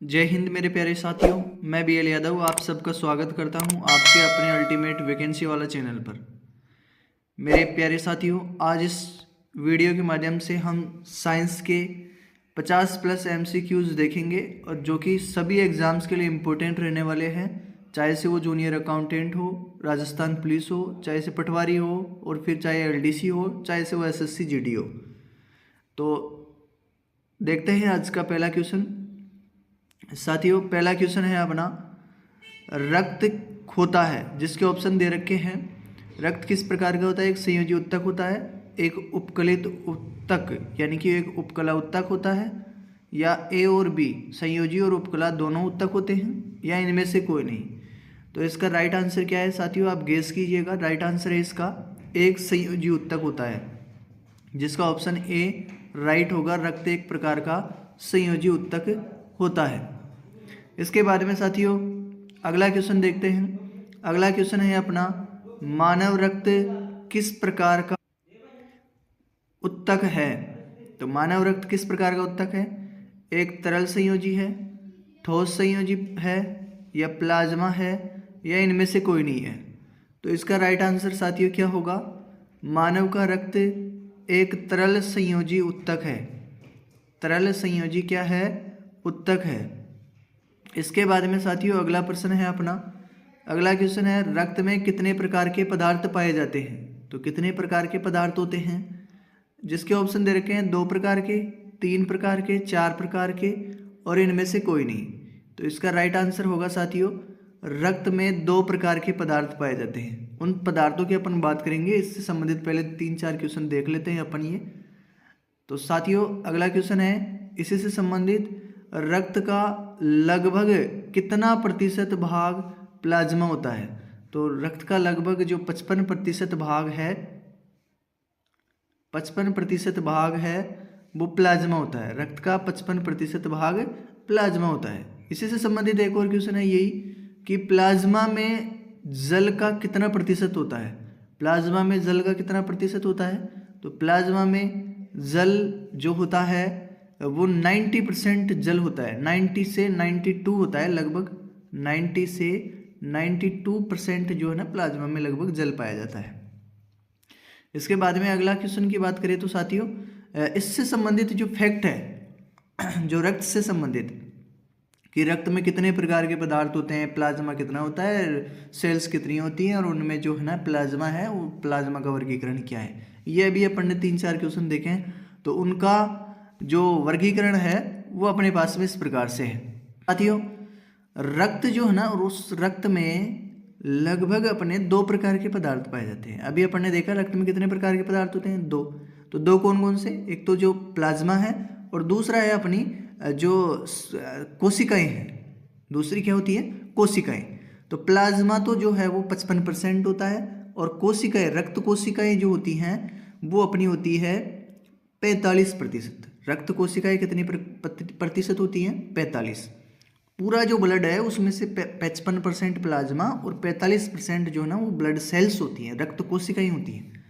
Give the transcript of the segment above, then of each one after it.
जय हिंद मेरे प्यारे साथियों, मैं BL यादव आप सबका स्वागत करता हूं आपके अपने अल्टीमेट वैकेंसी वाला चैनल पर। मेरे प्यारे साथियों, आज इस वीडियो के माध्यम से हम साइंस के 50+ MCQs देखेंगे और जो कि सभी एग्ज़ाम्स के लिए इम्पोर्टेंट रहने वाले हैं, चाहे से वो जूनियर अकाउंटेंट हो, राजस्थान पुलिस हो, चाहे से पटवारी हो और फिर चाहे LDC हो, चाहे से वो SSC GD हो। तो देखते हैं आज का पहला क्वेश्चन। साथियों, पहला क्वेश्चन है अपना, रक्त होता है, जिसके ऑप्शन दे रखे हैं। रक्त किस प्रकार का होता है? एक संयोजी उत्तक होता है, एक उपकलित उत्तक यानी कि एक उपकला उत्तक होता है, या A और B संयोजी और उपकला दोनों उत्तक होते हैं, या इनमें से कोई नहीं। तो इसका राइट आंसर क्या है साथियों? आप गेस कीजिएगा। राइट आंसर है इसका एक संयोजी उत्तक होता है, जिसका ऑप्शन A राइट होगा। रक्त एक प्रकार का संयोजी उत्तक होता है। इसके बारे में साथियों अगला क्वेश्चन देखते हैं। अगला क्वेश्चन है अपना, मानव रक्त किस प्रकार का उत्तक है? तो मानव रक्त किस प्रकार का उत्तक है? एक तरल संयोजी है, ठोस संयोजी है, या प्लाज्मा है, या इनमें से कोई नहीं है। तो इसका राइट आंसर साथियों क्या होगा? मानव का रक्त एक तरल संयोजी उत्तक है। तरल संयोजी क्या है? उत्तक है। इसके बाद में साथियों अगला प्रश्न है अपना, अगला क्वेश्चन है, रक्त में कितने प्रकार के पदार्थ पाए जाते हैं? तो कितने प्रकार के पदार्थ होते हैं? जिसके ऑप्शन दे रखे हैं 2 प्रकार के, 3 प्रकार के, 4 प्रकार के, और इनमें से कोई नहीं। तो इसका राइट आंसर होगा साथियों, रक्त में 2 प्रकार के पदार्थ पाए जाते हैं। उन पदार्थों की अपन बात करेंगे, इससे संबंधित पहले 3-4 क्वेश्चन देख लेते हैं अपन ये। तो साथियों अगला क्वेश्चन है इसी से संबंधित, रक्त का लगभग कितना प्रतिशत भाग प्लाज्मा होता है? तो रक्त का लगभग जो 55% भाग है, 55% भाग है वो प्लाज्मा होता है। रक्त का 55% भाग प्लाज्मा होता है। इसी से संबंधित एक और क्वेश्चन है यही कि प्लाज्मा में जल का कितना प्रतिशत होता है? प्लाज्मा में जल का कितना प्रतिशत होता है? तो प्लाज्मा में जल जो होता है वो 90% जल होता है। 90 से 92 होता है, लगभग 90 से 92% जो है ना प्लाज्मा में लगभग जल पाया जाता है। इसके बाद में अगला क्वेश्चन की बात करें तो साथियों इससे संबंधित जो फैक्ट है जो रक्त से संबंधित, कि रक्त में कितने प्रकार के पदार्थ होते हैं, प्लाज्मा कितना होता है, सेल्स कितनी होती हैं, और उनमें जो है ना प्लाज्मा है वो प्लाज्मा का वर्गीकरण क्या है, ये अभी अपन ने 3-4 क्वेश्चन देखे हैं। तो उनका जो वर्गीकरण है वो अपने पास में इस प्रकार से है। साथियों रक्त जो है ना, और उस रक्त में लगभग अपने 2 प्रकार के पदार्थ पाए जाते हैं। अभी अपन ने देखा रक्त में कितने प्रकार के पदार्थ होते हैं? 2। तो 2 कौन कौन से? एक तो जो प्लाज्मा है और दूसरा है अपनी जो कोशिकाएं हैं। दूसरी क्या होती है? कोशिकाएं। तो प्लाज्मा तो जो है वो 55% होता है, और कोशिकाएं, रक्त कोशिकाएं जो होती हैं वो अपनी होती है 45%। रक्त कोशिकाएं कितनी प्रतिशत होती हैं? 45। पूरा जो ब्लड है उसमें से 55% प्लाज्मा और 45% जो है ना वो ब्लड सेल्स होती हैं, रक्त कोशिकाएं होती हैं।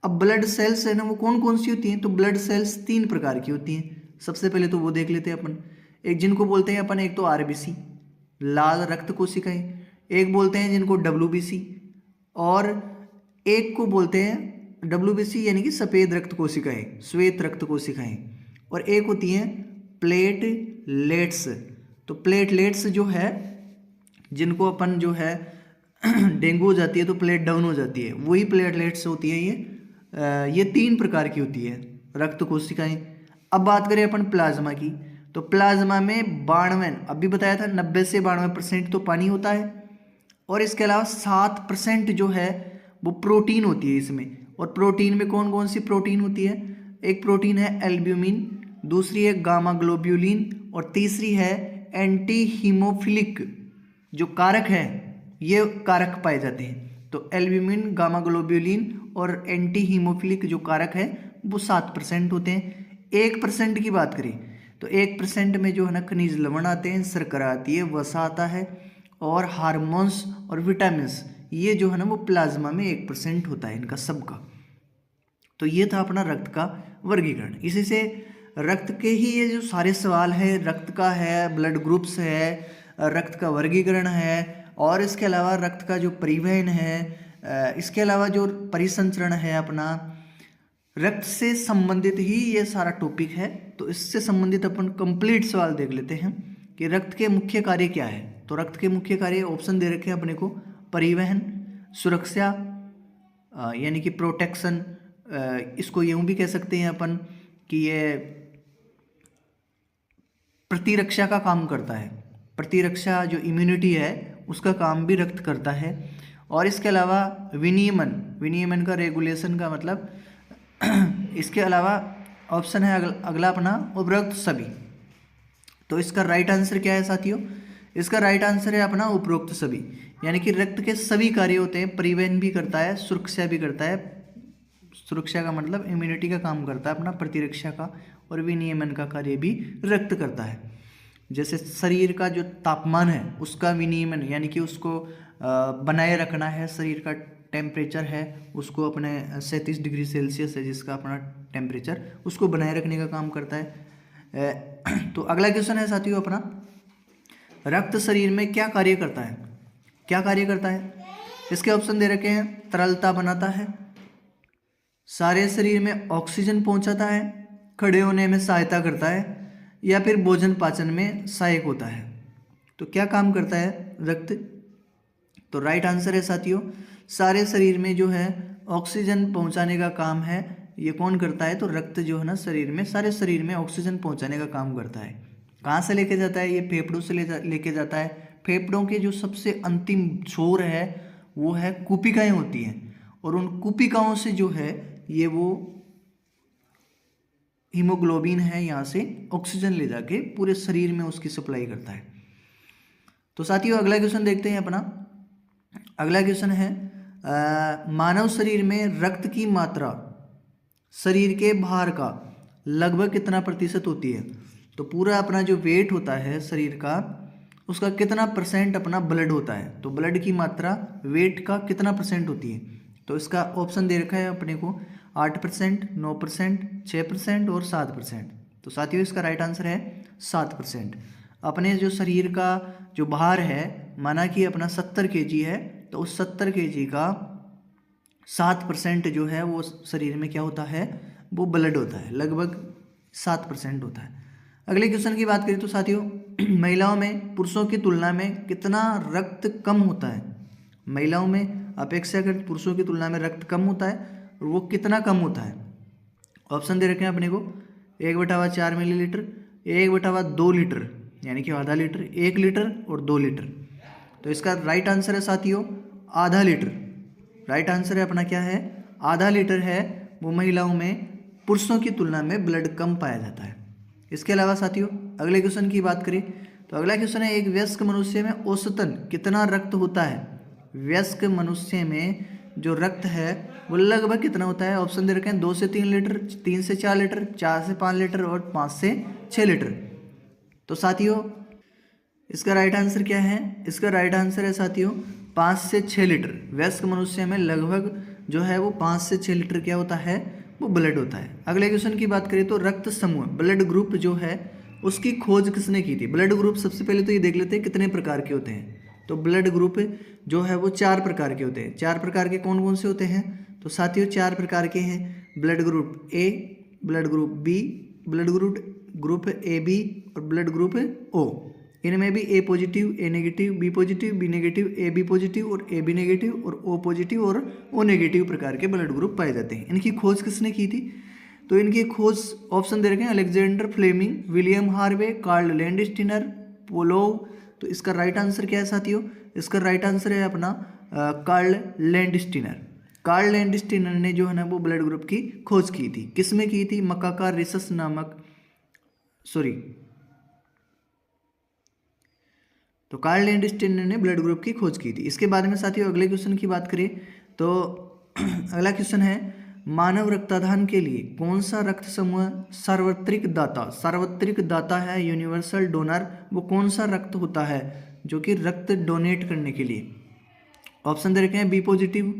अब ब्लड सेल्स है ना वो कौन कौन सी होती हैं? तो ब्लड सेल्स 3 प्रकार की होती हैं। सबसे पहले तो वो देख लेते हैं अपन। एक जिनको बोलते हैं अपन, एक तो RBC लाल रक्त कोशिकाएं, एक बोलते हैं जिनको WBC, और एक को बोलते हैं WBC यानी कि सफ़ेद रक्त कोशिकाएं, श्वेत रक्त कोशिकाएं, और एक होती हैं प्लेटलेट्स। तो प्लेटलेट्स जो है, जिनको अपन जो है डेंगू हो जाती है तो प्लेट डाउन हो जाती है, वही प्लेटलेट्स होती है। ये 3 प्रकार की होती है रक्त कोशिकाएं। अब बात करें अपन प्लाज्मा की, तो प्लाज्मा में 92, अभी बताया था 90 से 92% तो पानी होता है, और इसके अलावा 7% जो है वो प्रोटीन होती है इसमें। और प्रोटीन में कौन कौन सी प्रोटीन होती है? एक प्रोटीन है एल्ब्यूमिन, दूसरी है गामा ग्लोब्यूलिन, और तीसरी है एंटी हीमोफिलिक जो कारक है, ये कारक पाए जाते हैं। तो एल्ब्यूमिन, गामा ग्लोब्यूलिन और एंटी हीमोफिलिक जो कारक है वो 7% होते हैं। 1% की बात करें तो 1% में जो है ना खनिज लवण आते हैं, शर्करा आती है, वसा आता है, और हार्मोन्स और विटामिन, ये जो है ना वो प्लाज्मा में 1% होता है इनका सबका। तो ये था अपना रक्त का वर्गीकरण। इसी से रक्त के ही ये जो सारे सवाल है, रक्त का है, ब्लड ग्रुप्स है, रक्त का वर्गीकरण है, और इसके अलावा रक्त का जो परिवहन है, इसके अलावा जो परिसंचरण है अपना, रक्त से संबंधित ही ये सारा टॉपिक है। तो इससे संबंधित अपन कंप्लीट सवाल देख लेते हैं कि रक्त के मुख्य कार्य क्या है। तो रक्त के मुख्य कार्य ऑप्शन दे रखे हैं अपने को, परिवहन, सुरक्षा यानी कि प्रोटेक्शन, इसको यूं भी कह सकते हैं अपन कि ये प्रतिरक्षा का काम करता है। प्रतिरक्षा जो इम्यूनिटी है उसका काम भी रक्त करता है। और इसके अलावा विनियमन, विनियमन का रेगुलेशन का मतलब इसके अलावा ऑप्शन है अगला अपना उपरोक्त सभी। तो इसका राइट आंसर क्या है साथियों? इसका राइट आंसर है अपना उपरोक्त सभी, यानी कि रक्त के सभी कार्य होते हैं। परिवहन भी करता है, सुरक्षा भी करता है। सुरक्षा का मतलब इम्यूनिटी का काम करता है अपना, प्रतिरक्षा का, और विनियमन का कार्य भी रक्त करता है। जैसे शरीर का जो तापमान है उसका विनियमन यानी कि उसको बनाए रखना है, शरीर का टेम्परेचर है उसको अपने 37 डिग्री सेल्सियस है जिसका अपना टेम्परेचर, उसको बनाए रखने का काम करता है। तो अगला क्वेश्चन है साथियों अपना, रक्त शरीर में क्या कार्य करता है? क्या कार्य करता है? इसके ऑप्शन दे रखे हैं, तरलता बनाता है, सारे शरीर में ऑक्सीजन पहुंचाता है, खड़े होने में सहायता करता है, या फिर भोजन पाचन में सहायक होता है। तो क्या काम करता है रक्त? तो राइट आंसर है साथियों, सारे शरीर में जो है ऑक्सीजन पहुंचाने का काम है। ये कौन करता है? तो रक्त जो है ना शरीर में, सारे शरीर में ऑक्सीजन पहुंचाने का काम करता है। कहाँ से लेके जाता है? ये फेफड़ों से लेके जाता है। फेफड़ों के जो सबसे अंतिम छोर है वो है कूपिकाएं होती हैं, और उन कूपिकाओं से जो है ये वो हीमोग्लोबिन है यहाँ से ऑक्सीजन ले जाके पूरे शरीर में उसकी सप्लाई करता है। तो साथियों अगला क्वेश्चन देखते हैं अपना। अगला क्वेश्चन है, मानव शरीर में रक्त की मात्रा शरीर के भार का लगभग कितना प्रतिशत होती है? तो पूरा अपना जो वेट होता है शरीर का उसका कितना परसेंट अपना ब्लड होता है? तो ब्लड की मात्रा वेट का कितना परसेंट होती है? तो इसका ऑप्शन दे रखा है अपने को 8%, 9%, 6% और 7%। तो साथियों इसका राइट आंसर है 7%। अपने जो शरीर का जो भार है, माना कि अपना 70 kg है, तो उस 70 kg का 7% जो है वो शरीर में क्या होता है? वो ब्लड होता है, लगभग 7% होता है। अगले क्वेश्चन की बात करें तो साथियों, महिलाओं में पुरुषों की तुलना में कितना रक्त कम होता है? महिलाओं में अपेक्षाकृत पुरुषों की तुलना में रक्त कम होता है, और वो कितना कम होता है? ऑप्शन दे रखे हैं अपने को, 1/4 मिलीलीटर, 1/2 लीटर यानी कि आधा लीटर, 1 लीटर और 2 लीटर। तो इसका राइट आंसर है साथियों आधा लीटर। राइट आंसर है अपना क्या है? आधा लीटर है वो महिलाओं में पुरुषों की तुलना में ब्लड कम पाया जाता है। इसके अलावा साथियों अगले क्वेश्चन की बात करें तो अगला क्वेश्चन है, एक वयस्क मनुष्य में औसतन कितना रक्त होता है? वयस्क मनुष्य में जो रक्त है वो लगभग कितना होता है? ऑप्शन दे रखे हैं 2 से 3 लीटर, 3 से 4 लीटर, 4 से 5 लीटर और 5 से 6 लीटर। तो साथियों इसका राइट आंसर क्या है? इसका राइट आंसर है साथियों 5 से 6 लीटर। वयस्क मनुष्य में लगभग जो है वो 5 से 6 लीटर क्या होता है? वो ब्लड होता है। अगले क्वेश्चन की बात करें तो रक्त समूह ब्लड ग्रुप जो है उसकी खोज किसने की थी? ब्लड ग्रुप सबसे पहले तो ये देख लेते हैं कितने प्रकार के होते हैं। तो ब्लड ग्रुप जो है वो 4 प्रकार के होते हैं। 4 प्रकार के कौन कौन से होते हैं? तो साथियों 4 प्रकार के हैं, blood group A, blood group B, blood group A B और ब्लड ग्रुप ओ। इनमें भी A positive, A negative, B positive, B negative, A B positive और ए बी नेगेटिव और ओ पॉजिटिव और ओ नेगेटिव प्रकार के blood group पाए जाते हैं। इनकी खोज किसने की थी? तो इनकी खोज ऑप्शन दे रखे हैं Alexander Fleming, William Harvey, Karl Landsteiner, Pavlov. तो इसका राइट आंसर क्या है साथियों? इसका राइट आंसर है अपना कार्ल लैंडस्टीनर। कार्ल लैंडस्टीनर ने जो है ना वो ब्लड ग्रुप की खोज की थी। किसमें की थी? मकाका रिसस नामक तो कार्ल लैंडस्टीनर ने ब्लड ग्रुप की खोज की थी। इसके बारे में साथियों अगले क्वेश्चन की बात करें तो अगला क्वेश्चन है, मानव रक्तदान के लिए कौन सा रक्त समूह सार्वत्रिक दाता है, यूनिवर्सल डोनर? वो कौन सा रक्त होता है जो कि रक्त डोनेट करने के लिए? ऑप्शन दे रखे हैं बी पॉजिटिव,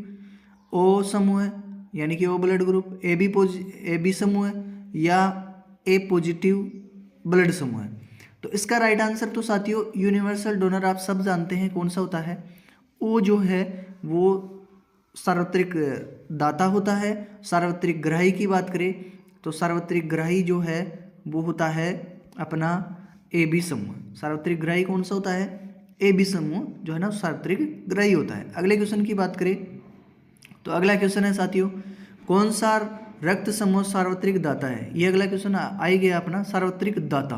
ओ समूह यानी कि O blood group, A B समूह या ए पॉजिटिव ब्लड समूह है। तो इसका राइट आंसर तो साथियों यूनिवर्सल डोनर आप सब जानते हैं कौन सा होता है, ओ जो है वो सार्वत्रिक दाता होता है। सार्वत्रिक ग्राही की बात करें तो सार्वत्रिक ग्राही जो है वो होता है अपना ए बी समूह। सार्वत्रिक ग्राही कौन सा होता है, ए बी समूह जो है ना सार्वत्रिक ग्राही होता है। अगले क्वेश्चन की बात करें तो अगला क्वेश्चन है साथियों, कौन सा रक्त समूह सार्वत्रिक दाता है। ये अगला क्वेश्चन आ ही गया अपना सार्वत्रिक दाता।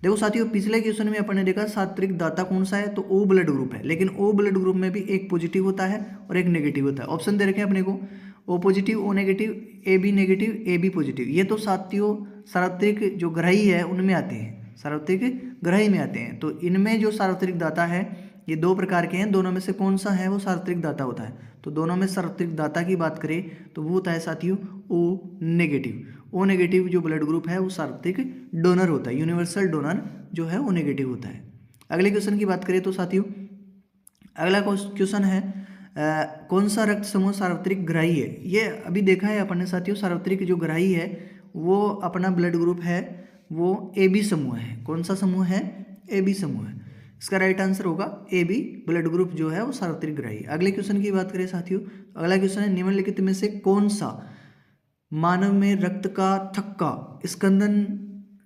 देखो साथियों पिछले क्वेश्चन में अपन ने देखा सार्वत्रिक दाता कौन सा है, तो ओ ब्लड ग्रुप है, लेकिन ओ ब्लड ग्रुप में भी एक पॉजिटिव होता है और एक नेगेटिव होता है। ऑप्शन दे रखे हैं अपने को, O positive, O negative, A B positive. ये तो साथियों सार्वत्रिक जो ग्राही है उनमें आते हैं, सार्वत्रिक ग्राही में आते हैं। तो इनमें जो सार्वत्रिक दाता है ये दो प्रकार के हैं, दोनों में से कौन सा है वो सार्वत्रिक दाता होता है। तो दोनों में सार्वत्रिक दाता की बात करें तो वो होता है साथियों ओ नेगेटिव। ओ नेगेटिव जो ब्लड ग्रुप है वो सार्वत्रिक डोनर होता है, यूनिवर्सल डोनर जो है ओ नेगेटिव होता है। अगले क्वेश्चन की बात करें तो साथियों अगला क्वेश्चन है कौन सा रक्त समूह सार्वत्रिक ग्राही है। ये अभी देखा है अपन ने साथियों, सार्वत्रिक जो ग्राही है वो अपना ब्लड ग्रुप है वो ए बी समूह है। कौन सा समूह है, ए बी समूह है। इसका राइट आंसर होगा ए बी ब्लड ग्रुप जो है वो सार्वत्रिक ग्राही। अगले क्वेश्चन की बात करें साथियों, अगला क्वेश्चन है निम्नलिखित में से कौन सा मानव में रक्त का थक्का स्कंदन,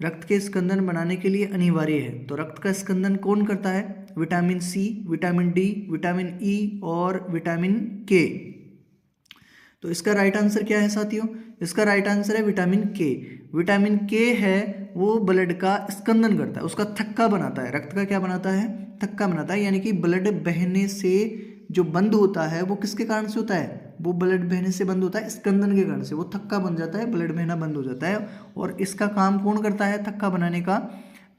रक्त के स्कंदन बनाने के लिए अनिवार्य है। तो रक्त का स्कंदन कौन करता है, vitamin C, vitamin D, vitamin E और विटामिन के। तो इसका राइट आंसर क्या है साथियों, इसका राइट आंसर है विटामिन के। विटामिन के है वो ब्लड का स्कंदन करता है, उसका थक्का बनाता है। रक्त का क्या बनाता है, थक्का बनाता है, यानी कि ब्लड बहने से जो बंद होता है वो किसके कारण से होता है, वो ब्लड बहने से बंद होता है स्कंदन के कारण से, वो थक्का बन जाता है, ब्लड बहना बंद हो जाता है। और इसका काम कौन करता है थक्का बनाने का,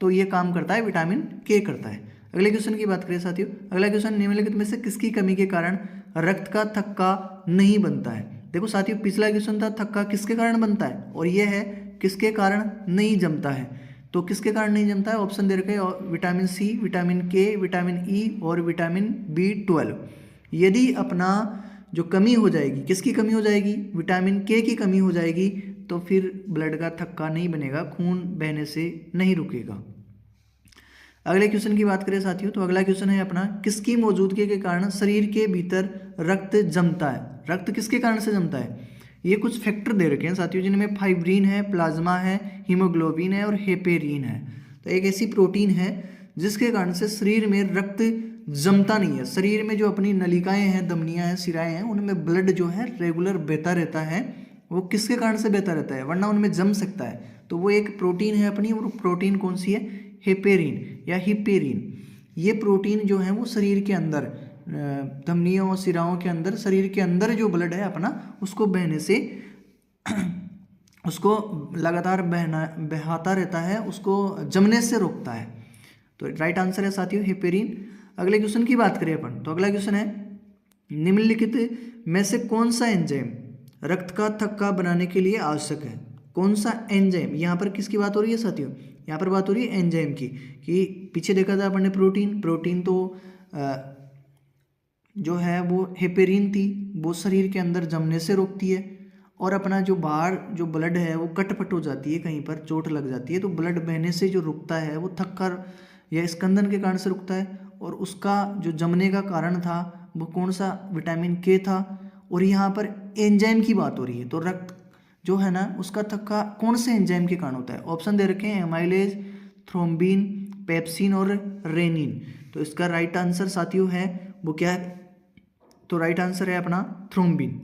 तो ये काम करता है विटामिन के करता है। अगले क्वेश्चन की बात करें साथियों, अगला क्वेश्चन निम्नलिखित में से किसकी कमी के कारण रक्त का थक्का नहीं बनता है। देखो साथियों पिछला क्वेश्चन था थक्का किसके कारण बनता है, और ये है किसके कारण नहीं जमता है। तो किसके कारण नहीं जमता है, ऑप्शन दे रखे हैं विटामिन सी, विटामिन के, विटामिन ई और विटामिन B12। यदि अपना जो कमी हो जाएगी, किसकी कमी हो जाएगी, विटामिन के की कमी हो जाएगी, तो फिर ब्लड का थक्का नहीं बनेगा, खून बहने से नहीं रुकेगा। अगले क्वेश्चन की बात करें साथियों, तो अगला क्वेश्चन है अपना किसकी मौजूदगी के कारण शरीर के भीतर रक्त जमता है। रक्त किसके कारण से जमता है, ये कुछ फैक्टर दे रखे हैं साथियों जिनमें फाइब्रिन है, प्लाज्मा है, हीमोग्लोबिन है और हेपेरिन है। तो एक ऐसी प्रोटीन है जिसके कारण से शरीर में रक्त जमता नहीं है। शरीर में जो अपनी नलिकाएं हैं, धमनियां हैं, सिराएं हैं, उनमें ब्लड जो है रेगुलर बहता रहता है। वो किसके कारण से बहता रहता है, वरना उनमें जम सकता है। तो वो एक प्रोटीन है अपनी, और प्रोटीन कौन सी है, हेपेरिन या हिपेरिन। ये प्रोटीन जो है वो शरीर के अंदर धमनियों और सिराओं के अंदर, शरीर के अंदर जो ब्लड है अपना उसको बहने से उसको लगातार बहाता रहता है, उसको जमने से रोकता है। तो राइट आंसर है साथियों हिपेरिन। अगले क्वेश्चन की बात करें अपन, तो अगला क्वेश्चन है निम्नलिखित में से कौन सा एंजाइम रक्त का थक्का बनाने के लिए आवश्यक है। कौन सा एंजाइम, यहाँ पर किसकी बात हो रही है साथियों, यहाँ पर बात हो रही है एंजाइम की। कि पीछे देखा था अपन ने प्रोटीन तो जो है वो हेपेरिन थी, वो शरीर के अंदर जमने से रोकती है। और अपना जो बाहर जो ब्लड है वो कटपट हो जाती है, कहीं पर चोट लग जाती है, तो ब्लड बहने से जो रुकता है वो थक्का या स्कंदन के कारण से रुकता है। और उसका जो जमने का कारण था वो कौन सा, विटामिन के था। और यहाँ पर एंजाइम की बात हो रही है, तो रक्त जो है ना उसका थक्का कौन से एंजाइम के कारण होता है। ऑप्शन दे रखे हैं एमाइलेज, थ्रोम्बिन, पेप्सिन और रेनिन। तो इसका राइट आंसर साथियों है वो क्या है, तो राइट आंसर है अपना थ्रोम्बिन।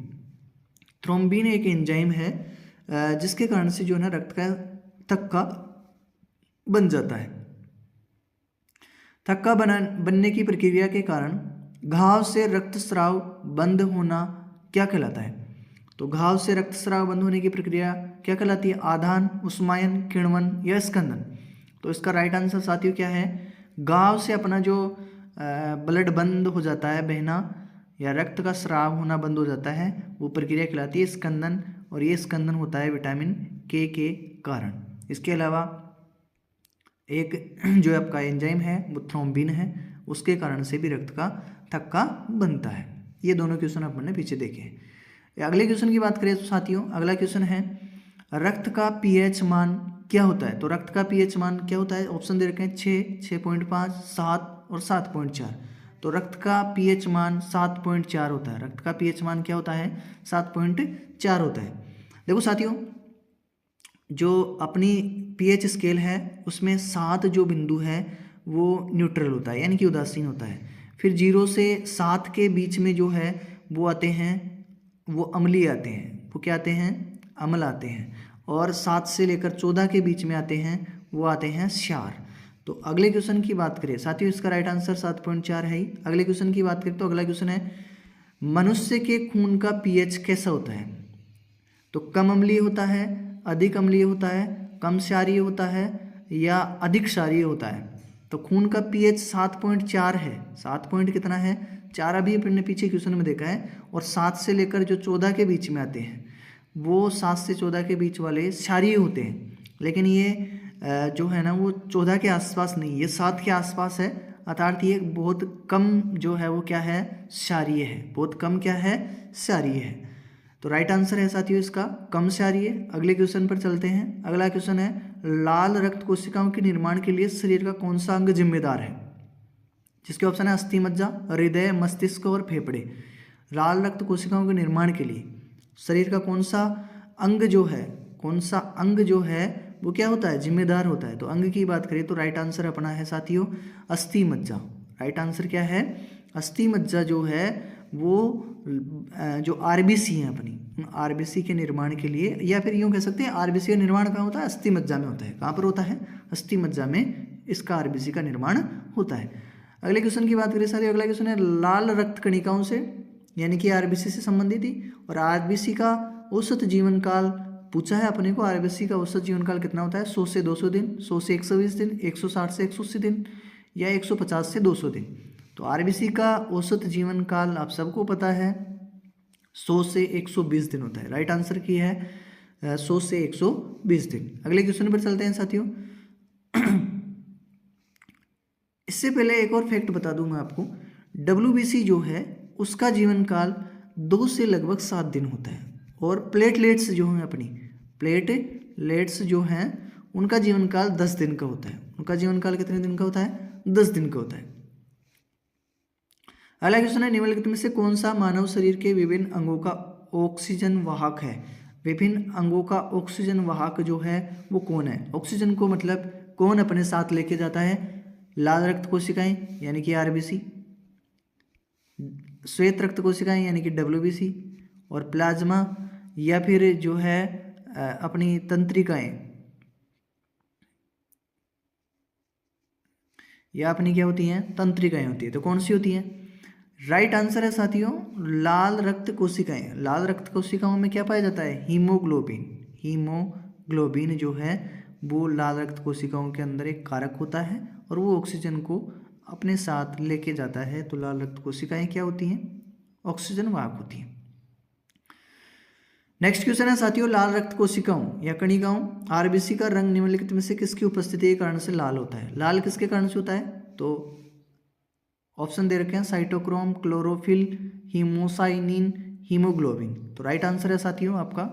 थ्रोम्बिन एक एंजाइम है जिसके कारण से जो है ना रक्त का थक्का बन जाता है। थक्का बनने की प्रक्रिया के कारण घाव से रक्तस्राव बंद होना क्या कहलाता है। तो घाव से रक्तस्राव बंद होने की प्रक्रिया क्या कहलाती है, आधान, उष्मायन, किण्वन या स्कंदन। तो इसका राइट आंसर साथियों क्या है, घाव से अपना जो ब्लड बंद हो जाता है बहना या रक्त का स्राव होना बंद हो जाता है, वो प्रक्रिया कहलाती है स्कंदन। और ये स्कंदन होता है विटामिन के कारण। इसके अलावा एक जो आपका एंजाइम है वो थ्रोम्बिन है, उसके कारण से भी रक्त का थक्का बनता है। ये दोनों क्वेश्चन अपन ने पीछे देखे हैं। अगले क्वेश्चन की बात करें तो साथियों अगला क्वेश्चन है रक्त का पीएच मान क्या होता है? तो रक्त का पीएच मान क्या होता है? ऑप्शन दे रखे हैं 6, 6.5, 7 और 7.4। तो रक्त का पीएच मान 7.4 होता है। रक्त का पीएच मान क्या होता है? 7.4 होता है। देखो साथियों, जो अपनी पीएच स्केल है उसमें 7 जो बिंदु है वो न्यूट्रल होता है, यानी कि उदासीन होता है। फिर 0 से 7 के बीच में जो है वो आते हैं, वो अम्लीय आते हैं। वो क्या आते हैं? अम्ल आते हैं। और 7 से लेकर 14 के बीच में आते हैं, वो आते हैं क्षार। तो अगले क्वेश्चन की बात करें साथियों, इसका राइट आंसर 7.4 है ही। अगले क्वेश्चन की बात करें तो अगला क्वेश्चन है, मनुष्य के खून का पीएच कैसा होता है? तो कम अम्लीय होता है, अधिक अम्लीय होता है, कम क्षारीय होता है या अधिक क्षारीय होता है? तो खून का पीएच 7.4 है। 7 पॉइंट कितना है? 4 अभी अपने पीछे क्वेश्चन में देखा है। और 7 से लेकर जो 14 के बीच में आते हैं वो 7 से 14 के बीच वाले क्षारीय होते हैं। लेकिन ये जो है ना वो 14 के आसपास नहीं, ये 7 के आसपास है। अर्थात ये बहुत कम जो है वो क्या है? क्षारीय है। बहुत कम क्या है? क्षारीय है। तो राइट आंसर है साथियों इसका कम क्षारीय। अगले क्वेश्चन पर चलते हैं। अगला क्वेश्चन है, लाल रक्त कोशिकाओं के निर्माण के लिए शरीर का कौन सा अंग जिम्मेदार है? जिसके ऑप्शन है अस्थि मज्जा, हृदय, मस्तिष्क और फेफड़े। लाल रक्त कोशिकाओं के निर्माण के लिए शरीर का कौन सा अंग जो है, कौन सा अंग जो है वो क्या होता है? जिम्मेदार होता है। तो अंग की बात करें तो राइट आंसर अपना है साथियों अस्थि मज्जा। राइट आंसर क्या है? अस्थि मज्जा जो है वो जो आरबीसी है अपनी, आरबीसी के निर्माण के लिए, या फिर यूँ कह सकते हैं आरबीसी का निर्माण कहाँ होता है? अस्थि मज्जा में होता है। कहाँ पर होता है? अस्थि मज्जा में इसका आरबीसी का निर्माण होता है। अगले क्वेश्चन की बात करें साथियों, अगला क्वेश्चन है, लाल रक्त कणिकाओं से यानी कि आरबीसी से संबंधित थी। और आरबीसी का औसत जीवन काल पूछा है अपने को। आरबीसी का औसत जीवन काल कितना होता है? 100 से 200 दिन, 100 से 120 दिन, 160 से 180 दिन या 150 से 200 दिन। तो आरबीसी का औसत जीवन काल आप सबको पता है 100 से 120 दिन होता है। राइट आंसर की है 100 से 120 दिन। अगले क्वेश्चन पर चलते हैं साथियों। इससे पहले एक और फैक्ट बता दूं मैं आपको, डब्ल्यूबीसी जो है उसका जीवन काल 2 से लगभग 7 दिन होता है। और प्लेटलेट्स जो हैं अपनी, प्लेटलेट्स जो हैं उनका जीवन काल 10 दिन का होता है। उनका जीवन काल कितने दिन का होता है? 10 दिन का होता है। अगला क्वेश्चन है, निम्नलिखित में से कौन सा मानव शरीर के विभिन्न अंगों का ऑक्सीजन वाहक है? विभिन्न अंगों का ऑक्सीजन वाहक जो है वो कौन है? ऑक्सीजन को मतलब कौन अपने साथ लेके जाता है? लाल रक्त कोशिकाएं यानी कि आरबीसी, श्वेत रक्त कोशिकाएं यानी कि डब्ल्यूबीसी, और प्लाज्मा या फिर जो है अपनी तंत्रिकाएं या अपनी क्या होती हैं? तंत्रिकाएं होती है। तो कौन सी होती हैं? राइट आंसर है साथियों लाल रक्त कोशिकाएं। लाल रक्त कोशिकाओं में क्या पाया जाता है? हीमोग्लोबिन। हीमोग्लोबिन जो है वो लाल रक्त कोशिकाओं के अंदर एक कारक होता है और वो ऑक्सीजन को अपने साथ लेके जाता है। तो लाल रक्त कोशिकाएं क्या होती हैं? ऑक्सीजन वाहक होती हैं। नेक्स्ट क्वेश्चन है साथियों, लाल रक्त कोशिकाओं या कणिकाओं आरबीसी का रंग निम्नलिखित में से किसकी उपस्थिति के कारण से लाल होता है? लाल किसके कारण से होता है? तो ऑप्शन दे रखे हैं साइटोक्रोम, क्लोरोफिल, हीमोसाइनिन, हीमोग्लोबिन। तो राइट आंसर है साथियों आपका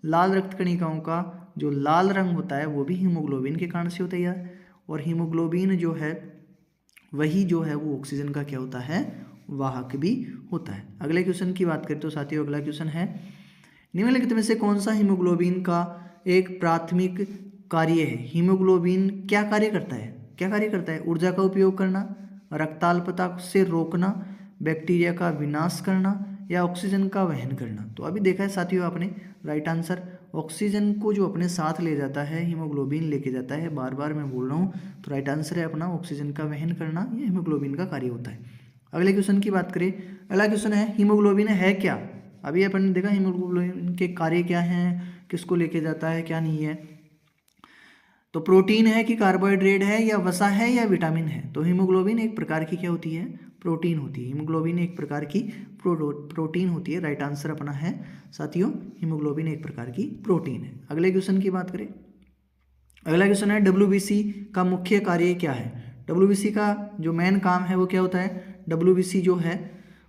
लाल रक्त कणिकाओं का जो लाल रंग होता है वो भी हीमोग्लोबिन के कारण से होता है यार। और हीमोग्लोबिन जो है वही जो है वो ऑक्सीजन का क्या होता है? वाहक भी होता है। अगले क्वेश्चन की बात करें तो साथियों अगला क्वेश्चन है, निम्नलिखित में से कौन सा हीमोग्लोबिन का एक प्राथमिक कार्य है? हीमोग्लोबिन क्या कार्य करता है? क्या कार्य करता है? ऊर्जा का उपयोग करना, रक्ताल्पता से रोकना, बैक्टीरिया का विनाश करना या ऑक्सीजन का वहन करना। तो अभी देखा है साथियों आपने, राइट आंसर ऑक्सीजन को जो अपने साथ ले जाता है हीमोग्लोबिन लेके जाता है। बार बार मैं बोल रहा हूँ, तो राइट आंसर है अपना ऑक्सीजन का वहन करना, ये हीमोग्लोबिन का कार्य होता है। अगले क्वेश्चन की बात करें, अगला क्वेश्चन है हीमोग्लोबिन है क्या? अभी अपन ने देखा हीमोग्लोबिन के कार्य क्या हैं, किसको लेके जाता है, क्या नहीं है। तो प्रोटीन है कि कार्बोहाइड्रेट है या वसा है या विटामिन है? तो हीमोग्लोबिन एक प्रकार की क्या होती है? प्रोटीन होती है। हीमोग्लोबिन एक प्रकार की प्रोटीन होती है। राइट आंसर अपना है साथियों हीमोग्लोबिन एक प्रकार की प्रोटीन है। अगले क्वेश्चन की बात करें, अगला क्वेश्चन है डब्ल्यूबीसी का मुख्य कार्य क्या है? डब्ल्यूबीसी का जो मेन काम है वो क्या होता है? डब्ल्यूबीसी जो है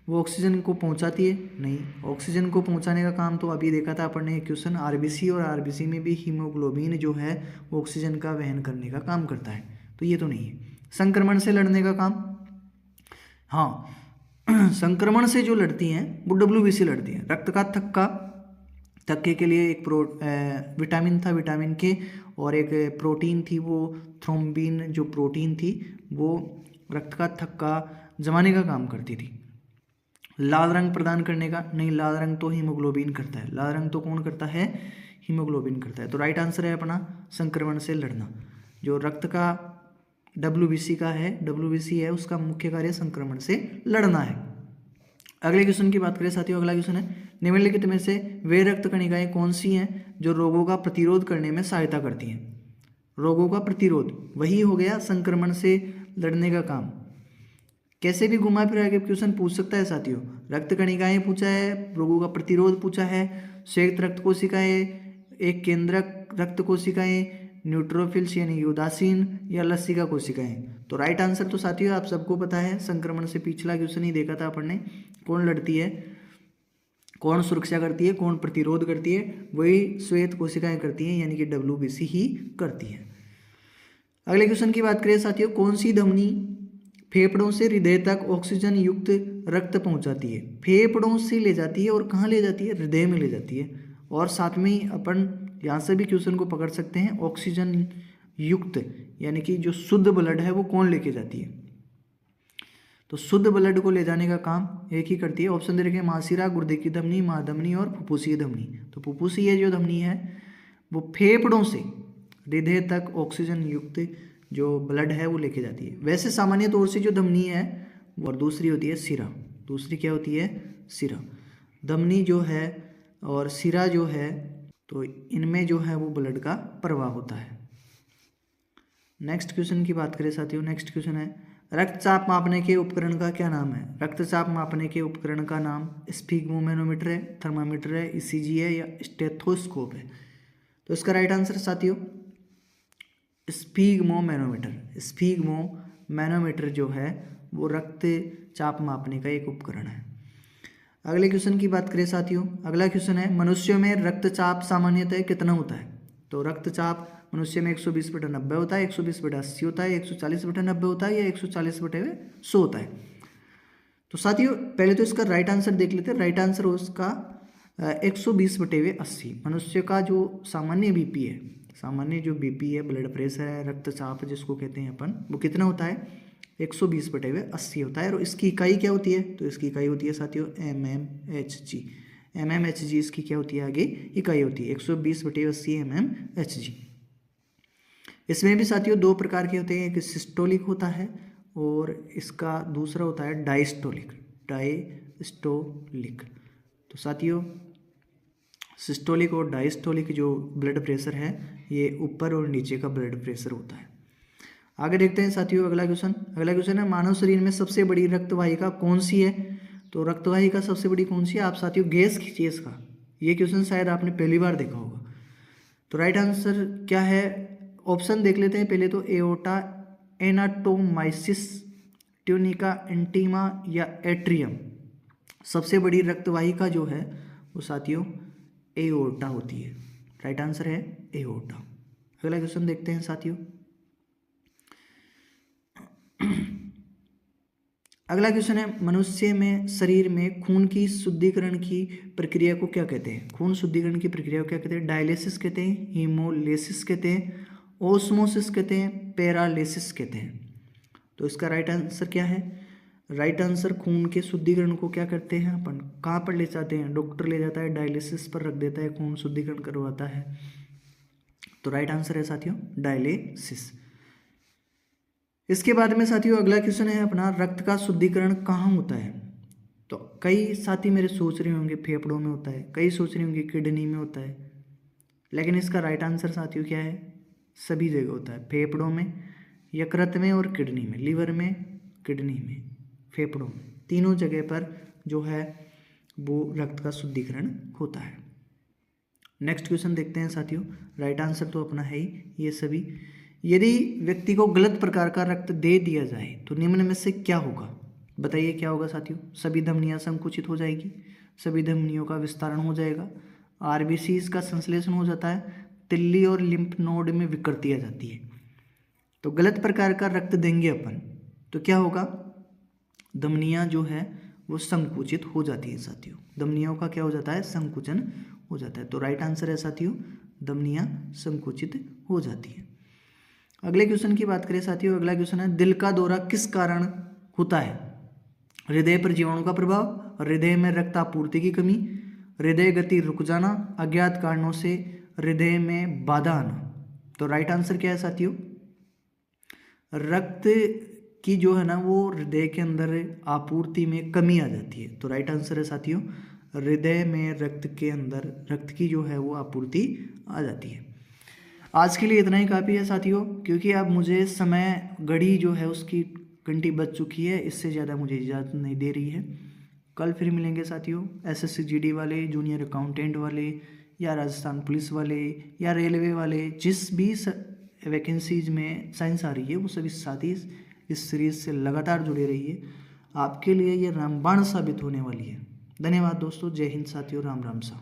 वो ऑक्सीजन को पहुंचाती है? नहीं, ऑक्सीजन को पहुंचाने का काम तो अभी देखा था अपन ने क्वेश्चन आरबीसी, और आरबीसी में भी हीमोग्लोबिन जो है वो ऑक्सीजन का वहन करने का काम करता है, तो ये तो नहीं है। संक्रमण से लड़ने का काम, हाँ संक्रमण से जो लड़ती हैं वो डब्ल्यूबीसी लड़ती हैं। रक्त का थक्के के लिए एक विटामिन था, विटामिन के, और एक प्रोटीन थी, वो थ्रोम्बिन जो प्रोटीन थी वो रक्त का थक्का जमाने का काम करती थी। लाल रंग प्रदान करने का, नहीं, लाल रंग तो हीमोग्लोबिन करता है, लाल रंग तो कौन करता है? हीमोग्लोबिन करता है। तो राइट आंसर है अपना संक्रमण से लड़ना। जो रक्त का डब्ल्यूबीसी का है, डब्ल्यूबीसी है, उसका मुख्य कार्य संक्रमण से लड़ना है। अगले क्वेश्चन की बात करें साथियों, अगला क्वेश्चन है निम्नलिखित में से वे रक्त कणिकाएं कौन सी हैं जो रोगों का प्रतिरोध करने में सहायता करती हैं? रोगों का प्रतिरोध, वही हो गया संक्रमण से लड़ने का काम। कैसे भी घुमा फिरा के क्वेश्चन पूछ सकता है साथियों। रक्त कणिकाएं पूछा है, रोगों का प्रतिरोध पूछा है, संयुक्त रक्त कोशिकाएं, एक केंद्रक रक्त कोशिकाएं, न्यूट्रोफिल्स यानी उदासीन, या लसिका कोशिकाएं। तो राइट आंसर तो साथियों आप सबको पता है, संक्रमण से पिछला क्वेश्चन ही देखा था अपन ने। कौन लड़ती है, कौन सुरक्षा करती है, कौन प्रतिरोध करती है? वही श्वेत कोशिकाएं करती हैं, यानी कि डब्ल्यूबीसी ही करती है। अगले क्वेश्चन की बात करें साथियों, कौन सी धमनी फेफड़ों से हृदय तक ऑक्सीजन युक्त रक्त पहुंचाती है? फेफड़ों से ले जाती है, और कहाँ ले जाती है? हृदय में ले जाती है। और साथ में ही अपन यहाँ से भी क्वेश्चन को पकड़ सकते हैं, ऑक्सीजन युक्त यानी कि जो शुद्ध ब्लड है वो कौन लेके जाती है? तो शुद्ध ब्लड को ले जाने का काम एक ही करती है। ऑप्शन दे रखे महाशिरा, गुर्दे की धमनी, महाधमनी और फुफ्फुसीय धमनी। तो फुफ्फुसीय जो धमनी है वो फेफड़ों से हृदय तक ऑक्सीजन युक्त जो ब्लड है वो लेके जाती है। वैसे सामान्य तौर से जो धमनी है, और दूसरी होती है सिरा। दूसरी क्या होती है? सिरा। धमनी जो है और सिरा जो है, तो इनमें जो है वो ब्लड का प्रवाह होता है। नेक्स्ट क्वेश्चन की बात करें साथियों, नेक्स्ट क्वेश्चन है रक्तचाप मापने के उपकरण का क्या नाम है? रक्तचाप मापने के उपकरण का नाम स्फिग्मोमैनोमीटर है, थर्मामीटर है, ईसीजी है, या स्टेथोस्कोप है? तो इसका राइट आंसर साथियों स्फिग्मोमैनोमीटर। स्फिग्मोमैनोमीटर जो है वो रक्तचाप मापने का एक उपकरण है। अगले क्वेश्चन की बात करें साथियों, अगला क्वेश्चन है मनुष्यों में रक्तचाप सामान्यतः कितना होता है? तो रक्तचाप मनुष्य में 120/90 होता है, 120/80 होता है, 140/90 होता है, या 140/100 होता है? तो साथियों पहले तो इसका राइट आंसर देख लेते हैं। राइट आंसर उसका 120/80। मनुष्य का जो सामान्य बीपी है, सामान्य जो बीपी है, ब्लड प्रेशर है, रक्तचाप जिसको कहते हैं अपन, वो कितना होता है? 120/80 होता है। और इसकी इकाई क्या होती है? तो इसकी इकाई होती है साथियों mmHg। mmHg इसकी क्या होती है? आगे इकाई होती है 120/80 mmHg। इसमें भी साथियों दो प्रकार के होते हैं, एक सिस्टोलिक होता है और इसका दूसरा होता है डायस्टोलिक। डायस्टोलिक। तो साथियों सिस्टोलिक और डायस्टोलिक जो ब्लड प्रेशर है ये ऊपर और नीचे का ब्लड प्रेशर होता है। आगे देखते हैं साथियों अगला क्वेश्चन। अगला क्वेश्चन है मानव शरीर में सबसे बड़ी रक्तवाहिका कौन सी है? तो रक्तवाहिका सबसे बड़ी कौन सी है? आप साथियों गैस खींचिए इसका। ये क्वेश्चन शायद आपने पहली बार देखा होगा। तो राइट आंसर क्या है? ऑप्शन देख लेते हैं पहले तो। एओर्टा, एनाटोमाइसिस, ट्यूनिका इंटीमा, या एट्रियम। सबसे बड़ी रक्तवाहिका जो है वो साथियों एओर्टा होती है। राइट आंसर है एओर्टा। अगला क्वेश्चन देखते हैं साथियों। अगला क्वेश्चन है मनुष्य में शरीर में खून की शुद्धिकरण की प्रक्रिया को क्या कहते हैं? खून शुद्धिकरण की प्रक्रिया को क्या कहते हैं? डायलिसिस कहते हैं, हीमोलिसिस कहते हैं, ओस्मोसिस कहते हैं, पैरालिसिस कहते हैं। तो इसका राइट आंसर क्या है? राइट आंसर खून के शुद्धिकरण को क्या करते हैं अपन? कहाँ पर ले जाते हैं? डॉक्टर ले जाता है, डायलिसिस पर रख देता है, खून शुद्धिकरण करवाता है। तो राइट आंसर है साथियों डायलिसिस। इसके बाद में साथियों अगला क्वेश्चन है अपना रक्त का शुद्धिकरण कहाँ होता है? तो कई साथी मेरे सोच रहे होंगे फेफड़ों में होता है, कई सोच रहे होंगे किडनी में होता है, लेकिन इसका राइट आंसर साथियों क्या है? सभी जगह होता है। फेफड़ों में, यकृत में और किडनी में। लीवर में, किडनी में, फेफड़ों में, तीनों जगह पर जो है वो रक्त का शुद्धिकरण होता है। नेक्स्ट क्वेश्चन देखते हैं साथियों। राइट आंसर तो अपना है ही ये सभी। यदि व्यक्ति को गलत प्रकार का रक्त दे दिया जाए तो निम्न में से क्या होगा? बताइए क्या होगा साथियों? सभी धमनियाँ संकुचित हो जाएगी, सभी धमनियों का विस्तारण हो जाएगा, आरबीसीज का संश्लेषण हो जाता है, तिल्ली और लिम्फ नोड में विकृति आ जाती है। तो गलत प्रकार का रक्त देंगे अपन तो क्या होगा? धमनियाँ जो है वो संकुचित हो जाती है साथियों। धमनियों का क्या हो जाता है? संकुचन हो जाता है। तो राइट आंसर है साथियों, धमनियाँ संकुचित हो जाती है। अगले क्वेश्चन की बात करें साथियों, अगला क्वेश्चन है दिल का दौरा किस कारण होता है? हृदय पर जीवाणु का प्रभाव, हृदय में रक्त आपूर्ति की कमी, हृदय गति रुक जाना, अज्ञात कारणों से हृदय में बाधा आना। तो राइट आंसर क्या है साथियों? रक्त की जो है ना वो हृदय के अंदर आपूर्ति में कमी आ जाती है। तो राइट आंसर है साथियों, हृदय में रक्त के अंदर रक्त की जो है वो आपूर्ति आ जाती है। आज के लिए इतना ही काफ़ी है साथियों, क्योंकि अब मुझे समय घड़ी जो है उसकी घंटी बज चुकी है, इससे ज़्यादा मुझे इजाज़त नहीं दे रही है। कल फिर मिलेंगे साथियों, एसएससी जीडी वाले, जूनियर अकाउंटेंट वाले, या राजस्थान पुलिस वाले, या रेलवे वाले, जिस भी वैकेंसीज में साइंस आ रही है वो सभी साथी इस सीरीज से लगातार जुड़े रहिए। आपके लिए ये रामबाण साबित होने वाली है। धन्यवाद दोस्तों, जय हिंद साथियों, राम राम सा।